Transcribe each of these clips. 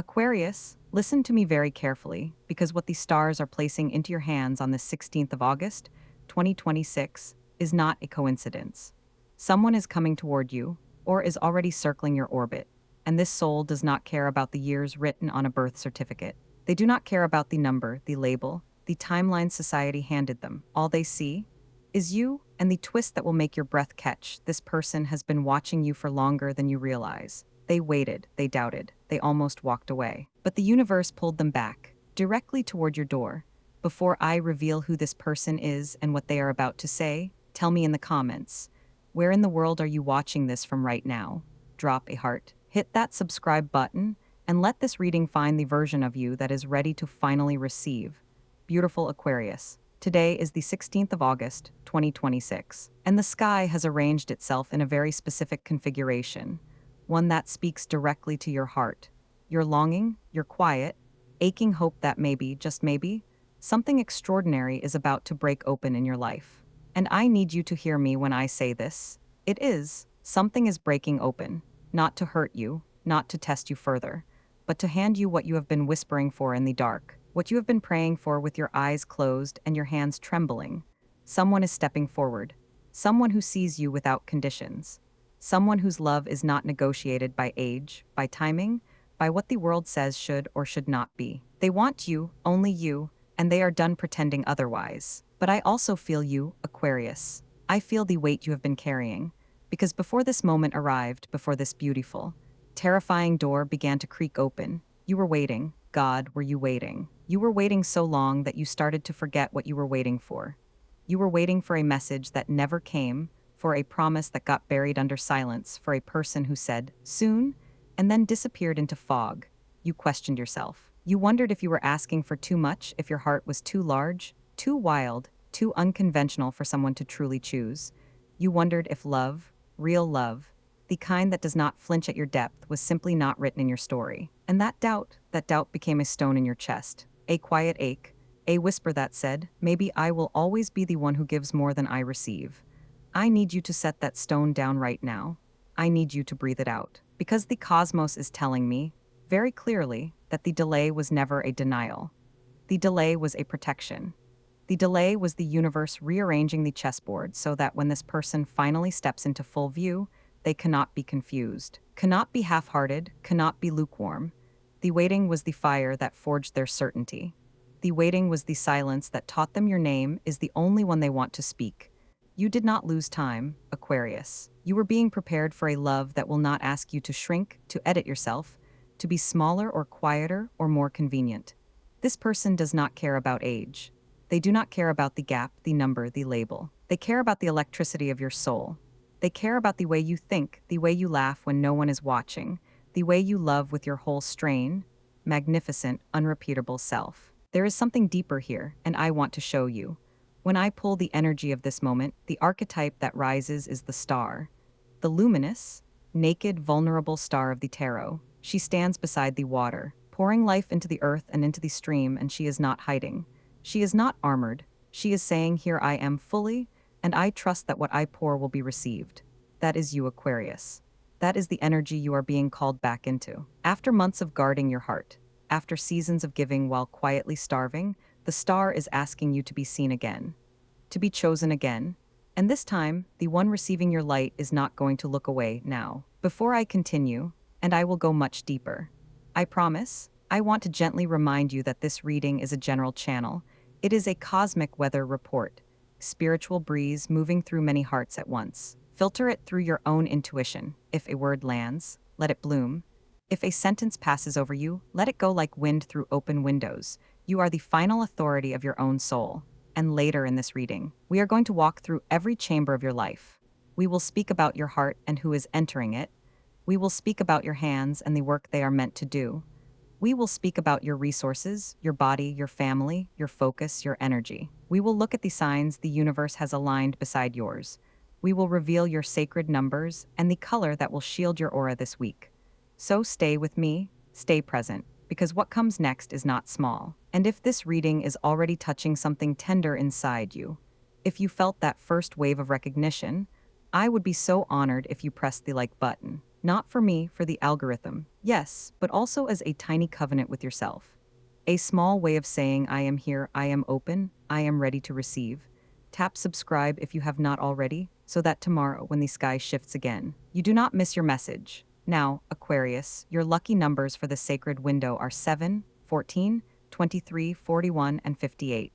Aquarius, listen to me very carefully, because what the stars are placing into your hands on the 16th of August, 2026, is not a coincidence. Someone is coming toward you, or is already circling your orbit, and this soul does not care about the years written on a birth certificate. They do not care about the number, the label, the timeline society handed them. All they see is you and the twist that will make your breath catch. This person has been watching you for longer than you realize. They waited, they doubted, they almost walked away. But the universe pulled them back, directly toward your door. Before I reveal who this person is and what they are about to say, tell me in the comments. Where in the world are you watching this from right now? Drop a heart, hit that subscribe button, and let this reading find the version of you that is ready to finally receive. Beautiful Aquarius. Today is the 16th of August, 2026, and the sky has arranged itself in a very specific configuration, one that speaks directly to your heart, your longing, your quiet, aching hope that maybe, just maybe, something extraordinary is about to break open in your life. And I need you to hear me when I say this. It is. Something is breaking open, not to hurt you, not to test you further, but to hand you what you have been whispering for in the dark, what you have been praying for with your eyes closed and your hands trembling. Someone is stepping forward, someone who sees you without conditions, someone whose love is not negotiated by age, by timing, by what the world says should or should not be. They want you, only you, and they are done pretending otherwise. But I also feel you, Aquarius. I feel the weight you have been carrying, because before this moment arrived, before this beautiful, terrifying door began to creak open, you were waiting. God, were you waiting? You were waiting so long that you started to forget what you were waiting for. You were waiting for a message that never came, for a promise that got buried under silence, for a person who said, soon, and then disappeared into fog. You questioned yourself. You wondered if you were asking for too much, if your heart was too large, too wild, too unconventional for someone to truly choose. You wondered if love, real love, the kind that does not flinch at your depth, was simply not written in your story. And that doubt became a stone in your chest, a quiet ache, a whisper that said, maybe I will always be the one who gives more than I receive. I need you to set that stone down right now. I need you to breathe it out. Because the cosmos is telling me, very clearly, that the delay was never a denial. The delay was a protection. The delay was the universe rearranging the chessboard so that when this person finally steps into full view, they cannot be confused, cannot be half-hearted, cannot be lukewarm. The waiting was the fire that forged their certainty. The waiting was the silence that taught them your name is the only one they want to speak. You did not lose time, Aquarius. You were being prepared for a love that will not ask you to shrink, to edit yourself, to be smaller or quieter or more convenient. This person does not care about age. They do not care about the gap, the number, the label. They care about the electricity of your soul. They care about the way you think, the way you laugh when no one is watching, the way you love with your whole magnificent, unrepeatable self. There is something deeper here, and I want to show you. When I pull the energy of this moment, the archetype that rises is the star. The luminous, naked, vulnerable star of the tarot. She stands beside the water, pouring life into the earth and into the stream, and she is not hiding. She is not armored. She is saying, here I am fully, and I trust that what I pour will be received. That is you, Aquarius. That is the energy you are being called back into. After months of guarding your heart, after seasons of giving while quietly starving, the star is asking you to be seen again, to be chosen again. And this time, the one receiving your light is not going to look away now. Before I continue, and I will go much deeper, I promise, I want to gently remind you that this reading is a general channel. It is a cosmic weather report. Spiritual breeze moving through many hearts at once. Filter it through your own intuition. If a word lands, let it bloom. If a sentence passes over you, let it go like wind through open windows. You are the final authority of your own soul. And later in this reading, we are going to walk through every chamber of your life. We will speak about your heart and who is entering it. We will speak about your hands and the work they are meant to do. We will speak about your resources, your body, your family, your focus, your energy. We will look at the signs the universe has aligned beside yours. We will reveal your sacred numbers and the color that will shield your aura this week. So stay with me, stay present, because what comes next is not small. And if this reading is already touching something tender inside you, if you felt that first wave of recognition, I would be so honored if you pressed the like button. Not for me, for the algorithm, yes, but also as a tiny covenant with yourself. A small way of saying, I am here, I am open, I am ready to receive. Tap subscribe if you have not already, so that tomorrow, when the sky shifts again, you do not miss your message. Now, Aquarius, your lucky numbers for the sacred window are 7, 14, 23, 41, and 58.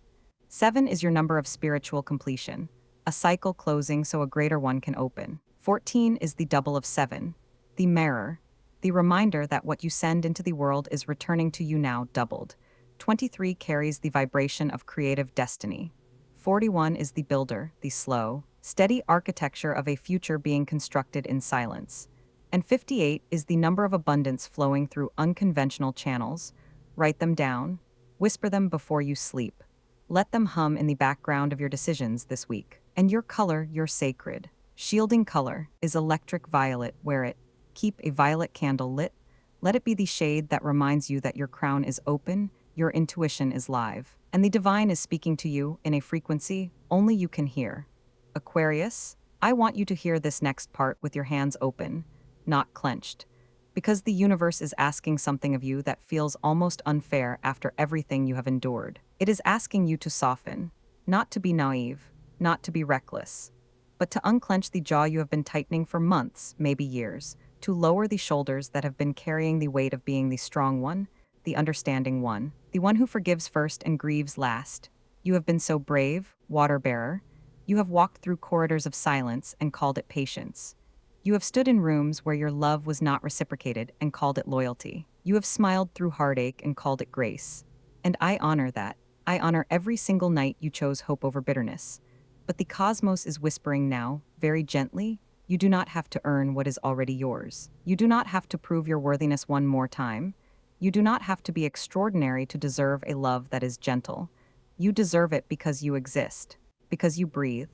7 is your number of spiritual completion, a cycle closing so a greater one can open. 14 is the double of 7, the mirror, the reminder that what you send into the world is returning to you now doubled. 23 carries the vibration of creative destiny. 41 is the builder, the slow, steady architecture of a future being constructed in silence. And 58 is the number of abundance flowing through unconventional channels. Write them down, whisper them before you sleep. Let them hum in the background of your decisions this week. And your color, your sacred, shielding color, is electric violet. Wear it. Keep a violet candle lit. Let it be the shade that reminds you that your crown is open, your intuition is live, and the divine is speaking to you in a frequency only you can hear. Aquarius, I want you to hear this next part with your hands open, not clenched, because the universe is asking something of you that feels almost unfair after everything you have endured. It is asking you to soften, not to be naive, not to be reckless, but to unclench the jaw you have been tightening for months, maybe years, to lower the shoulders that have been carrying the weight of being the strong one, the understanding one, the one who forgives first and grieves last. You have been so brave, water bearer. You have walked through corridors of silence and called it patience. You have stood in rooms where your love was not reciprocated and called it loyalty. You have smiled through heartache and called it grace. And I honor that. I honor every single night you chose hope over bitterness. But the cosmos is whispering now, very gently, you do not have to earn what is already yours. You do not have to prove your worthiness one more time. You do not have to be extraordinary to deserve a love that is gentle. You deserve it because you exist, because you breathe,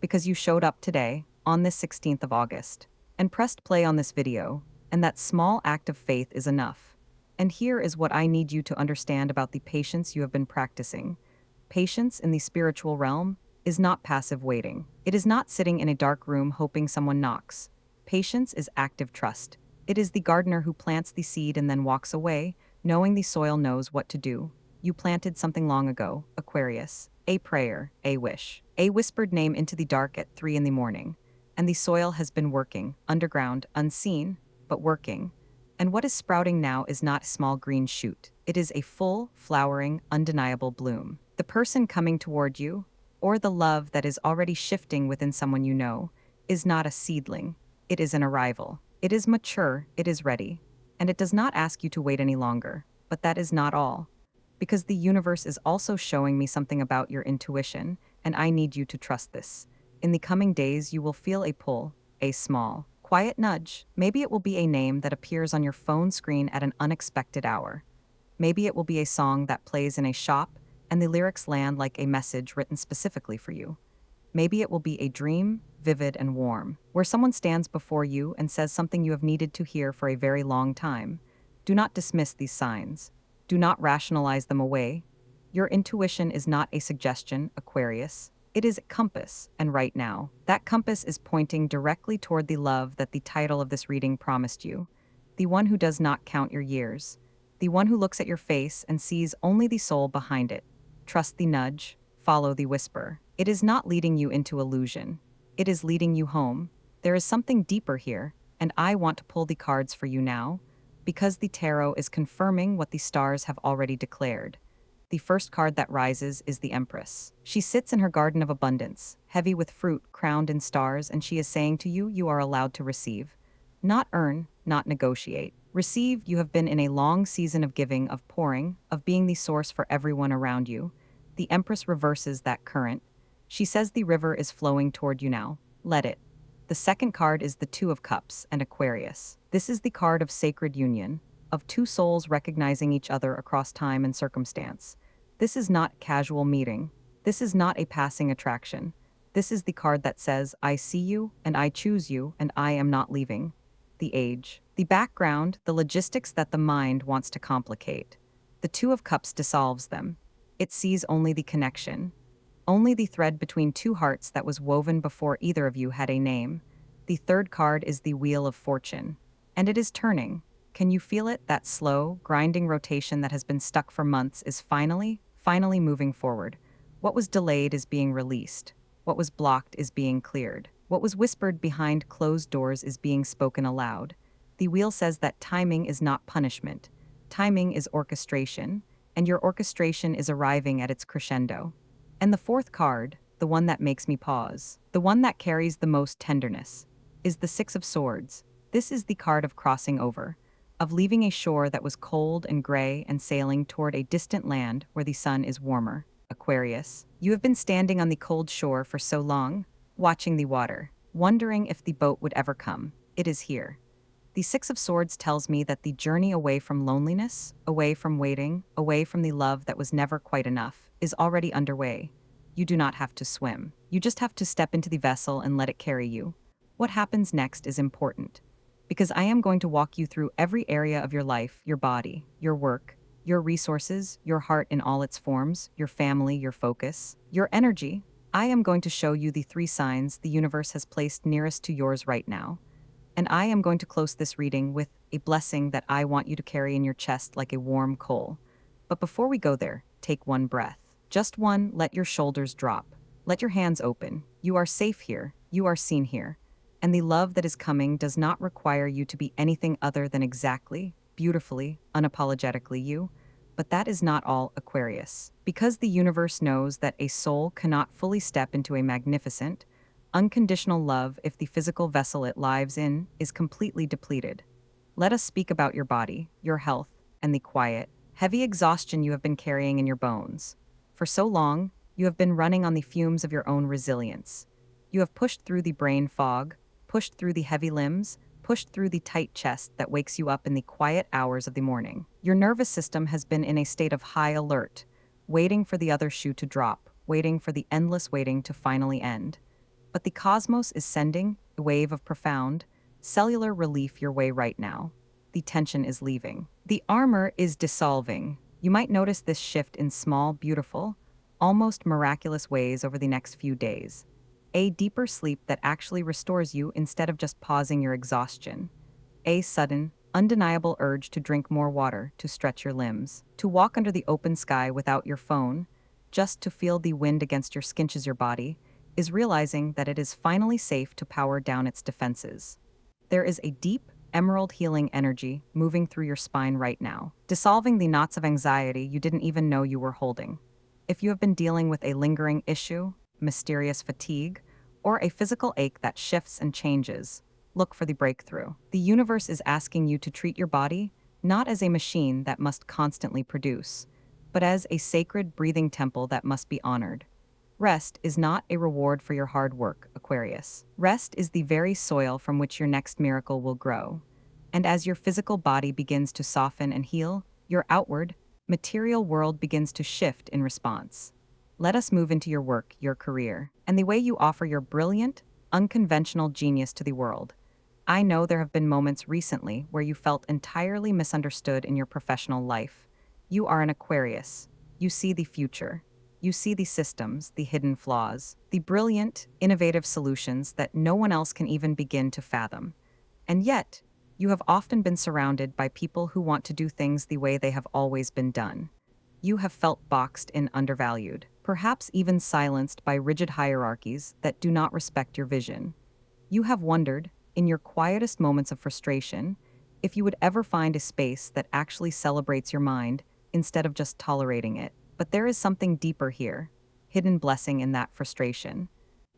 because you showed up today, on this 16th of August, and pressed play on this video, and that small act of faith is enough. And here is what I need you to understand about the patience you have been practicing. Patience in the spiritual realm is not passive waiting. It is not sitting in a dark room hoping someone knocks. Patience is active trust. It is the gardener who plants the seed and then walks away, knowing the soil knows what to do. You planted something long ago, Aquarius. A prayer, a wish, a whispered name into the dark at 3 in the morning. And the soil has been working, underground, unseen, but working. And what is sprouting now is not a small green shoot. It is a full, flowering, undeniable bloom. The person coming toward you, or the love that is already shifting within someone you know, is not a seedling. It is an arrival. It is mature, it is ready, and it does not ask you to wait any longer. But that is not all, because the universe is also showing me something about your intuition, and I need you to trust this. In the coming days, you will feel a pull, a small, quiet nudge. Maybe it will be a name that appears on your phone screen at an unexpected hour. Maybe it will be a song that plays in a shop, and the lyrics land like a message written specifically for you. Maybe it will be a dream, vivid and warm, where someone stands before you and says something you have needed to hear for a very long time. Do not dismiss these signs. Do not rationalize them away. Your intuition is not a suggestion, Aquarius. It is a compass, and right now, that compass is pointing directly toward the love that the title of this reading promised you. The one who does not count your years. The one who looks at your face and sees only the soul behind it. Trust the nudge. Follow the whisper. It is not leading you into illusion. It is leading you home. There is something deeper here, and I want to pull the cards for you now, because the tarot is confirming what the stars have already declared. The first card that rises is the Empress. She sits in her garden of abundance, heavy with fruit crowned in stars, and she is saying to you, you are allowed to receive. Not earn, not negotiate. Receive. You have been in a long season of giving, of pouring, of being the source for everyone around you. The Empress reverses that current. She says the river is flowing toward you now. Let it. The second card is the Two of Cups and Aquarius. This is the card of sacred union, of two souls recognizing each other across time and circumstance. This is not casual meeting. This is not a passing attraction. This is the card that says, I see you, and I choose you, and I am not leaving. The age. The background, the logistics that the mind wants to complicate. The Two of Cups dissolves them. It sees only the connection. Only the thread between two hearts that was woven before either of you had a name. The third card is the Wheel of Fortune. And it is turning. Can you feel it? That slow, grinding rotation that has been stuck for months is finally moving forward. What was delayed is being released. What was blocked is being cleared. What was whispered behind closed doors is being spoken aloud. The wheel says that timing is not punishment. Timing is orchestration, and your orchestration is arriving at its crescendo. And the fourth card, the one that makes me pause, the one that carries the most tenderness, is the Six of Swords. This is the card of crossing over, of leaving a shore that was cold and gray and sailing toward a distant land where the sun is warmer. Aquarius, you have been standing on the cold shore for so long, watching the water, wondering if the boat would ever come. It is here. The Six of Swords tells me that the journey away from loneliness, away from waiting, away from the love that was never quite enough, is already underway. You do not have to swim. You just have to step into the vessel and let it carry you. What happens next is important, because I am going to walk you through every area of your life, your body, your work, your resources, your heart in all its forms, your family, your focus, your energy. I am going to show you the three signs the universe has placed nearest to yours right now. And I am going to close this reading with a blessing that I want you to carry in your chest like a warm coal. But before we go there, take one breath. Just one, let your shoulders drop. Let your hands open. You are safe here. You are seen here. And the love that is coming does not require you to be anything other than exactly, beautifully, unapologetically you. But that is not all, Aquarius. Because the universe knows that a soul cannot fully step into a magnificent, unconditional love if the physical vessel it lives in is completely depleted. Let us speak about your body, your health, and the quiet, heavy exhaustion you have been carrying in your bones. For so long, you have been running on the fumes of your own resilience. You have pushed through the brain fog, pushed through the heavy limbs, pushed through the tight chest that wakes you up in the quiet hours of the morning. Your nervous system has been in a state of high alert, waiting for the other shoe to drop, waiting for the endless waiting to finally end. But the cosmos is sending a wave of profound, cellular relief your way right now. The tension is leaving. The armor is dissolving. You might notice this shift in small, beautiful, almost miraculous ways over the next few days. A deeper sleep that actually restores you instead of just pausing your exhaustion. A sudden, undeniable urge to drink more water, to stretch your limbs, to walk under the open sky without your phone, just to feel the wind against your skin as your body, is realizing that it is finally safe to power down its defenses. There is a deep, emerald healing energy moving through your spine right now, dissolving the knots of anxiety you didn't even know you were holding. If you have been dealing with a lingering issue, mysterious fatigue, or a physical ache that shifts and changes, look for the breakthrough. The universe is asking you to treat your body not as a machine that must constantly produce, but as a sacred breathing temple that must be honored. Rest is not a reward for your hard work, Aquarius. Rest is the very soil from which your next miracle will grow. And as your physical body begins to soften and heal, your outward, material world begins to shift in response. Let us move into your work, your career, and the way you offer your brilliant, unconventional genius to the world. I know there have been moments recently where you felt entirely misunderstood in your professional life. You are an Aquarius. You see the future. You see the systems, the hidden flaws, the brilliant, innovative solutions that no one else can even begin to fathom. And yet, you have often been surrounded by people who want to do things the way they have always been done. You have felt boxed and undervalued, perhaps even silenced by rigid hierarchies that do not respect your vision. You have wondered, in your quietest moments of frustration, if you would ever find a space that actually celebrates your mind instead of just tolerating it. But there is something deeper here, hidden blessing in that frustration.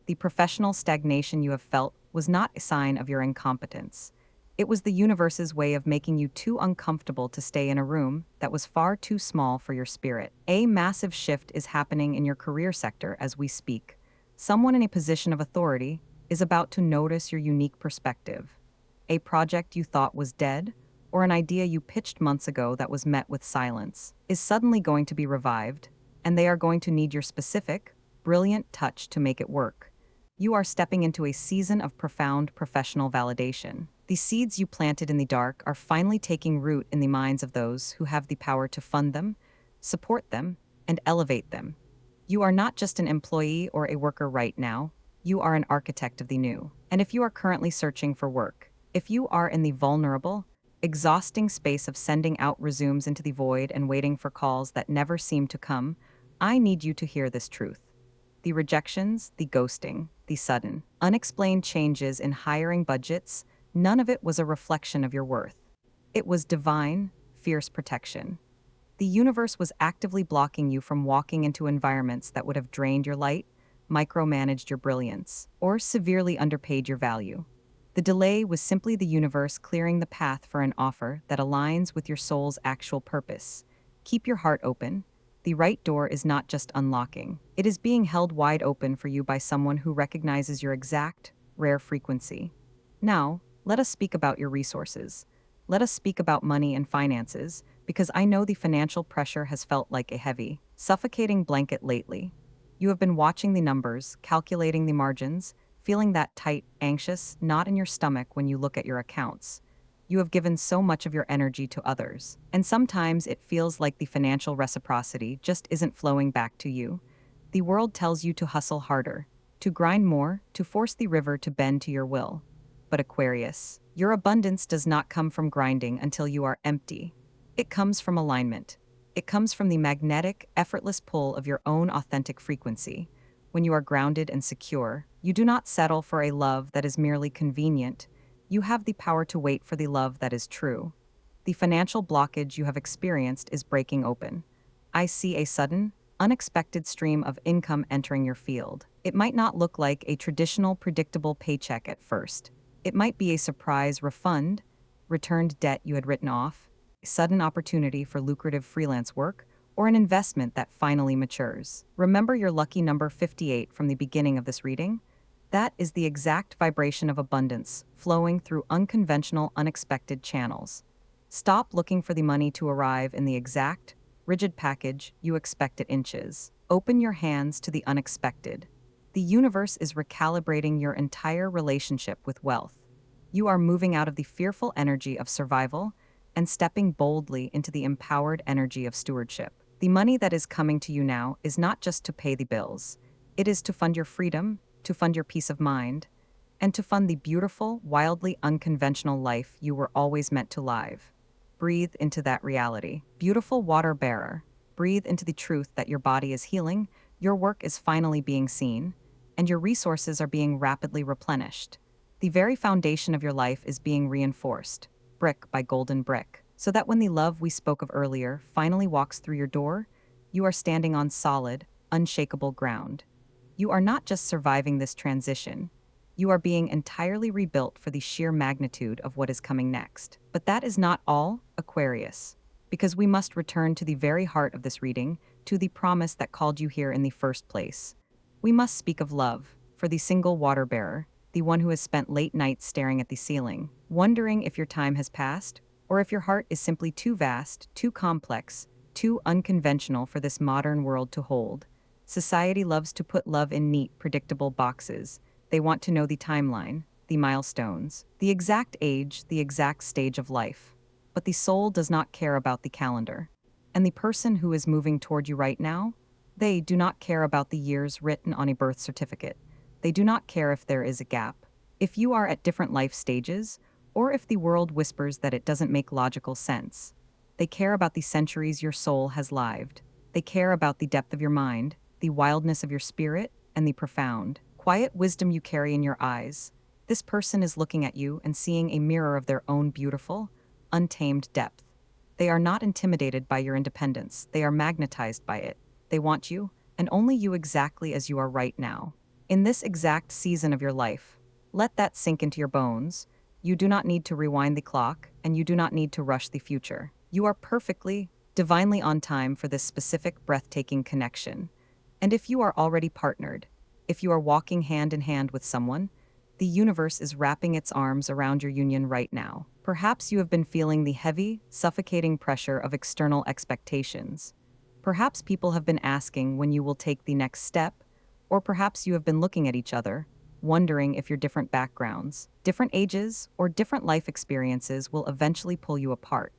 The professional stagnation you have felt was not a sign of your incompetence. It was the universe's way of making you too uncomfortable to stay in a room that was far too small for your spirit. A massive shift is happening in your career sector as we speak. Someone in a position of authority is about to notice your unique perspective. A project you thought was dead, or an idea you pitched months ago that was met with silence, is suddenly going to be revived, and they are going to need your specific, brilliant touch to make it work. You are stepping into a season of profound professional validation. The seeds you planted in the dark are finally taking root in the minds of those who have the power to fund them, support them, and elevate them. You are not just an employee or a worker right now, you are an architect of the new. And if you are currently searching for work, If you are in the vulnerable, exhausting space of sending out resumes into the void and waiting for calls that never seem to come, I need you to hear this truth. The rejections, the ghosting, the sudden, unexplained changes in hiring budgets, none of it was a reflection of your worth. It was divine, fierce protection. The universe was actively blocking you from walking into environments that would have drained your light, micromanaged your brilliance, or severely underpaid your value. The delay was simply the universe clearing the path for an offer that aligns with your soul's actual purpose. Keep your heart open. The right door is not just unlocking, it is being held wide open for you by someone who recognizes your exact, rare frequency. Now, let us speak about your resources. Let us speak about money and finances, because I know the financial pressure has felt like a heavy, suffocating blanket lately. You have been watching the numbers, calculating the margins, feeling that tight, anxious knot in your stomach when you look at your accounts. You have given so much of your energy to others, and sometimes it feels like the financial reciprocity just isn't flowing back to you. The world tells you to hustle harder, to grind more, to force the river to bend to your will. But Aquarius, your abundance does not come from grinding until you are empty. It comes from alignment. It comes from the magnetic, effortless pull of your own authentic frequency. When you are grounded and secure, you do not settle for a love that is merely convenient. You have the power to wait for the love that is true. The financial blockage you have experienced is breaking open. I see a sudden, unexpected stream of income entering your field. It might not look like a traditional, predictable paycheck at first. It might be a surprise refund, returned debt you had written off, a sudden opportunity for lucrative freelance work, or an investment that finally matures. Remember your lucky number 58 from the beginning of this reading? That is the exact vibration of abundance flowing through unconventional, unexpected channels. Stop looking for the money to arrive in the exact, rigid package you expect at inches. Open your hands to the unexpected. The universe is recalibrating your entire relationship with wealth. You are moving out of the fearful energy of survival and stepping boldly into the empowered energy of stewardship. The money that is coming to you now is not just to pay the bills. It is to fund your freedom, to fund your peace of mind, and to fund the beautiful, wildly unconventional life you were always meant to live. Breathe into that reality. Beautiful water bearer, breathe into the truth that your body is healing, your work is finally being seen, and your resources are being rapidly replenished. The very foundation of your life is being reinforced, brick by golden brick, so that when the love we spoke of earlier finally walks through your door, you are standing on solid, unshakable ground. You are not just surviving this transition, you are being entirely rebuilt for the sheer magnitude of what is coming next. But that is not all, Aquarius, because we must return to the very heart of this reading, to the promise that called you here in the first place. We must speak of love, for the single water bearer, the one who has spent late nights staring at the ceiling, wondering if your time has passed, or if your heart is simply too vast, too complex, too unconventional for this modern world to hold. Society loves to put love in neat, predictable boxes. They want to know the timeline, the milestones, the exact age, the exact stage of life. But the soul does not care about the calendar. And the person who is moving toward you right now, they do not care about the years written on a birth certificate. They do not care if there is a gap. If you are at different life stages, or if the world whispers that it doesn't make logical sense. They care about the centuries your soul has lived. They care about the depth of your mind, the wildness of your spirit, and the profound, quiet wisdom you carry in your eyes. This person is looking at you and seeing a mirror of their own beautiful, untamed depth. They are not intimidated by your independence. They are magnetized by it. They want you, and only you exactly as you are right now. In this exact season of your life, let that sink into your bones. You do not need to rewind the clock, and you do not need to rush the future. You are perfectly, divinely on time for this specific, breathtaking connection. And if you are already partnered, if you are walking hand in hand with someone, the universe is wrapping its arms around your union right now. Perhaps you have been feeling the heavy, suffocating pressure of external expectations. Perhaps people have been asking when you will take the next step, or perhaps you have been looking at each other, wondering if your different backgrounds, different ages, or different life experiences will eventually pull you apart.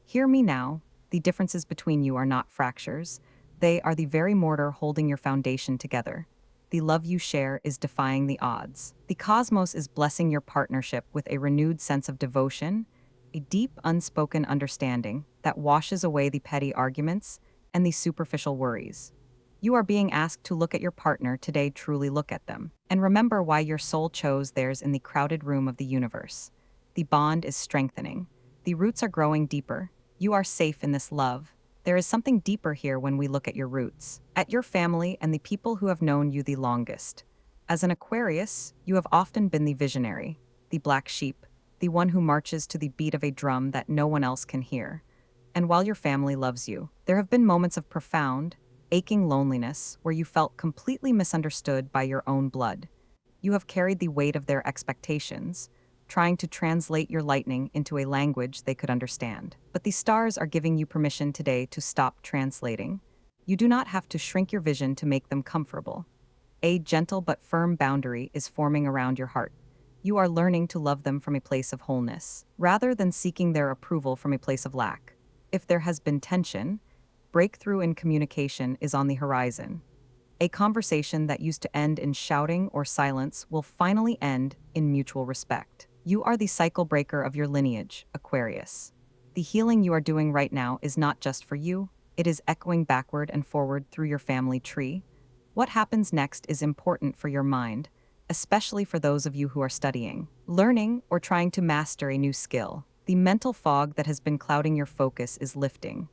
Hear me now, the differences between you are not fractures. They are the very mortar holding your foundation together. the love you share is defying the odds. The cosmos is blessing your partnership with a renewed sense of devotion, a deep, unspoken understanding that washes away the petty arguments and the superficial worries. You are being asked to look at your partner today, truly look at them, and remember why your soul chose theirs in the crowded room of the universe. The bond is strengthening. The roots are growing deeper. You are safe in this love. There is something deeper here when we look at your roots, at your family and the people who have known you the longest. As an Aquarius, you have often been the visionary, the black sheep, the one who marches to the beat of a drum that no one else can hear. And while your family loves you, there have been moments of profound, aching loneliness where you felt completely misunderstood by your own blood. You have carried the weight of their expectations, trying to translate your lightning into a language they could understand. But the stars are giving you permission today to stop translating. You do not have to shrink your vision to make them comfortable. A gentle but firm boundary is forming around your heart. You are learning to love them from a place of wholeness, rather than seeking their approval from a place of lack. If there has been tension, breakthrough in communication is on the horizon. A conversation that used to end in shouting or silence will finally end in mutual respect. You are the cycle breaker of your lineage, Aquarius. The healing you are doing right now is not just for you, it is echoing backward and forward through your family tree. What happens next is important for your mind, especially for those of you who are studying, learning, or trying to master a new skill. The mental fog that has been clouding your focus is lifting.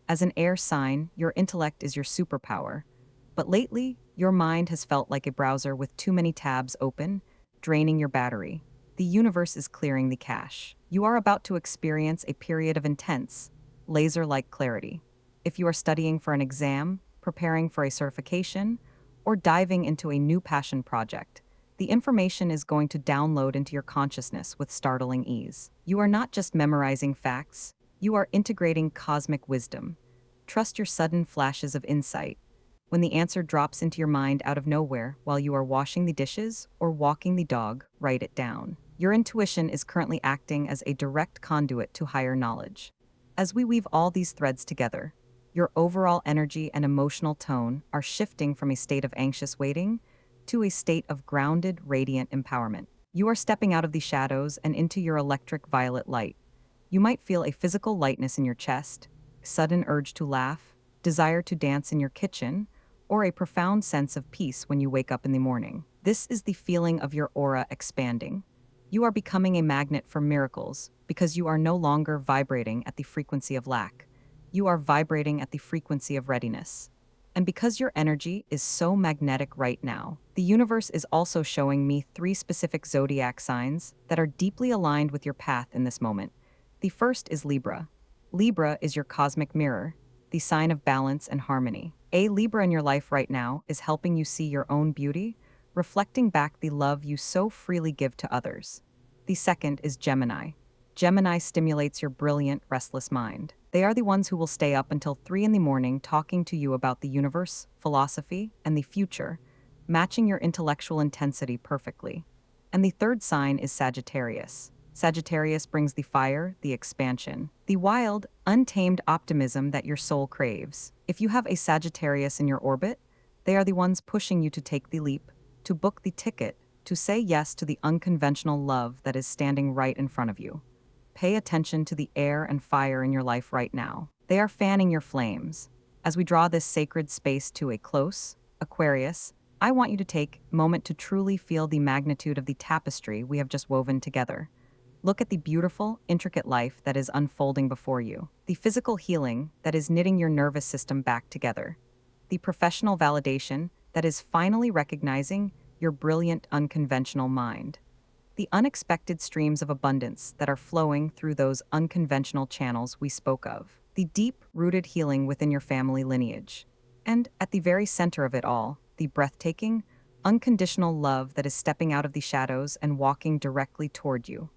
As an air sign, your intellect is your superpower. But lately, your mind has felt like a browser with too many tabs open, draining your battery. The universe is clearing the cache. You are about to experience a period of intense, laser-like clarity. If you are studying for an exam, preparing for a certification, or diving into a new passion project, the information is going to download into your consciousness with startling ease. You are not just memorizing facts, you are integrating cosmic wisdom. Trust your sudden flashes of insight. When the answer drops into your mind out of nowhere while you are washing the dishes or walking the dog, write it down. Your intuition is currently acting as a direct conduit to higher knowledge. As we weave all these threads together, your overall energy and emotional tone are shifting from a state of anxious waiting to a state of grounded, radiant empowerment. You are stepping out of the shadows and into your electric violet light. You might feel a physical lightness in your chest, sudden urge to laugh, desire to dance in your kitchen, or a profound sense of peace when you wake up in the morning. This is the feeling of your aura expanding. You are becoming a magnet for miracles because you are no longer vibrating at the frequency of lack. You are vibrating at the frequency of readiness. And because your energy is so magnetic right now, the universe is also showing me 3 specific zodiac signs that are deeply aligned with your path in this moment. The first is Libra. Libra is your cosmic mirror, the sign of balance and harmony. A Libra in your life right now is helping you see your own beauty, reflecting back the love you so freely give to others. The second is Gemini. Gemini stimulates your brilliant, restless mind. They are the ones who will stay up until 3 in the morning talking to you about the universe, philosophy, and the future, matching your intellectual intensity perfectly. And the third sign is Sagittarius. Sagittarius brings the fire, the expansion, the wild, untamed optimism that your soul craves. If you have a Sagittarius in your orbit, they are the ones pushing you to take the leap, to book the ticket, to say yes to the unconventional love that is standing right in front of you. Pay attention to the air and fire in your life right now. They are fanning your flames. As we draw this sacred space to a close, Aquarius, I want you to take a moment to truly feel the magnitude of the tapestry we have just woven together. Look at the beautiful, intricate life that is unfolding before you, the physical healing that is knitting your nervous system back together, the professional validation that is finally recognizing your brilliant, unconventional mind, the unexpected streams of abundance that are flowing through those unconventional channels we spoke of, the deep-rooted healing within your family lineage, and at the very center of it all, the breathtaking, unconditional love that is stepping out of the shadows and walking directly toward you.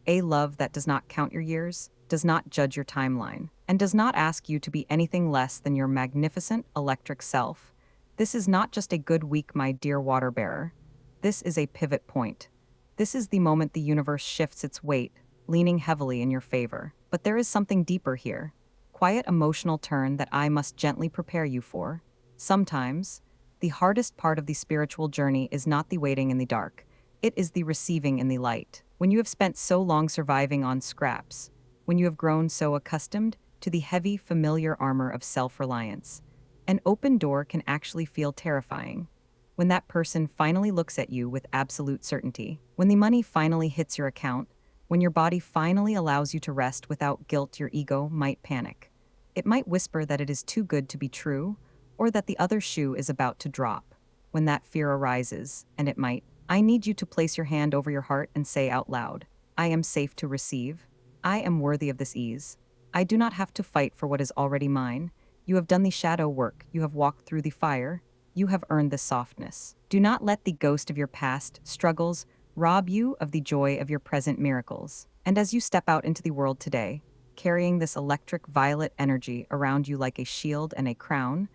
A love that does not count your years, does not judge your timeline, and does not ask you to be anything less than your magnificent electric self. This is not just a good week, my dear water bearer. This is a pivot point. This is the moment the universe shifts its weight, leaning heavily in your favor. But there is something deeper here. Quiet emotional turn that I must gently prepare you for. Sometimes, The hardest part of the spiritual journey is not the waiting in the dark, it is the receiving in the light. When you have spent so long surviving on scraps, when you have grown so accustomed to the heavy, familiar armor of self-reliance, an open door can actually feel terrifying. When that person finally looks at you with absolute certainty, when the money finally hits your account, when your body finally allows you to rest without guilt, your ego might panic. It might whisper that it is too good to be true, or that the other shoe is about to drop. When that fear arises, and it might, I need you to place your hand over your heart and say out loud, I am safe to receive. I am worthy of this ease. I do not have to fight for what is already mine. You have done the shadow work. You have walked through the fire. You have earned this softness. Do not let the ghost of your past struggles rob you of the joy of your present miracles. And as you step out into the world today, carrying this electric violet energy around you like a shield and a crown,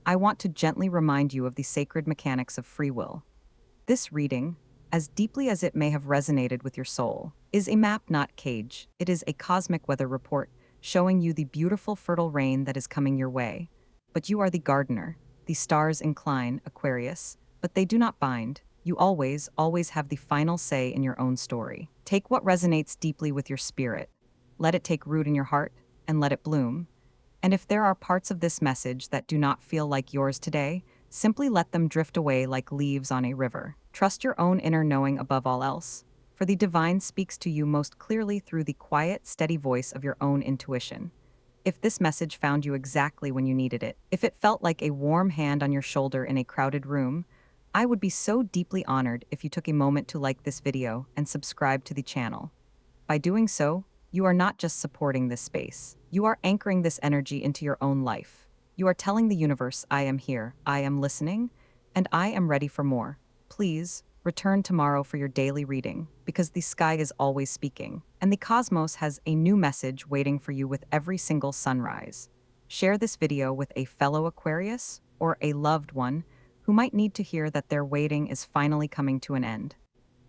I want to gently remind you of the sacred mechanics of free will. This reading, as deeply as it may have resonated with your soul, is a map, not cage. It is a cosmic weather report showing you the beautiful fertile rain that is coming your way. But you are the gardener. The stars incline, Aquarius, but they do not bind. You always have the final say in your own story. Take what resonates deeply with your spirit. Let it take root in your heart, and let it bloom. And if there are parts of this message that do not feel like yours today, simply let them drift away like leaves on a river. Trust your own inner knowing above all else, for the divine speaks to you most clearly through the quiet, steady voice of your own intuition. If this message found you exactly when you needed it, if it felt like a warm hand on your shoulder in a crowded room, I would be so deeply honored if you took a moment to like this video and subscribe to the channel. By doing so, you are not just supporting this space. You are anchoring this energy into your own life. You are telling the universe, I am here, I am listening, and I am ready for more. Please, return tomorrow for your daily reading, because the sky is always speaking, and the cosmos has a new message waiting for you with every single sunrise. Share this video with a fellow Aquarius or a loved one who might need to hear that their waiting is finally coming to an end.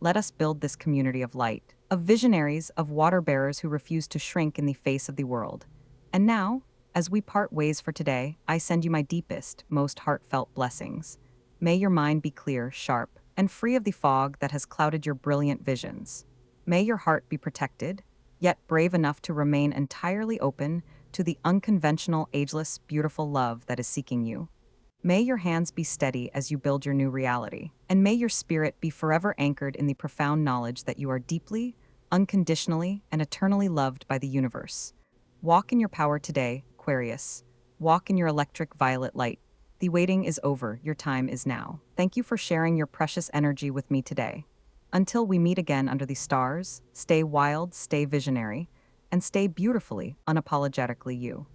Let us build this community of light, of visionaries, of water bearers who refuse to shrink in the face of the world. And now, as we part ways for today, I send you my deepest, most heartfelt blessings. May your mind be clear, sharp, and free of the fog that has clouded your brilliant visions. May your heart be protected, yet brave enough to remain entirely open to the unconventional, ageless, beautiful love that is seeking you. May your hands be steady as you build your new reality, and may your spirit be forever anchored in the profound knowledge that you are deeply, unconditionally, and eternally loved by the universe. Walk in your power today, Aquarius. Walk in your electric violet light. The waiting is over. Your time is now. Thank you for sharing your precious energy with me today. Until we meet again under the stars, stay wild, stay visionary, and stay beautifully, unapologetically you.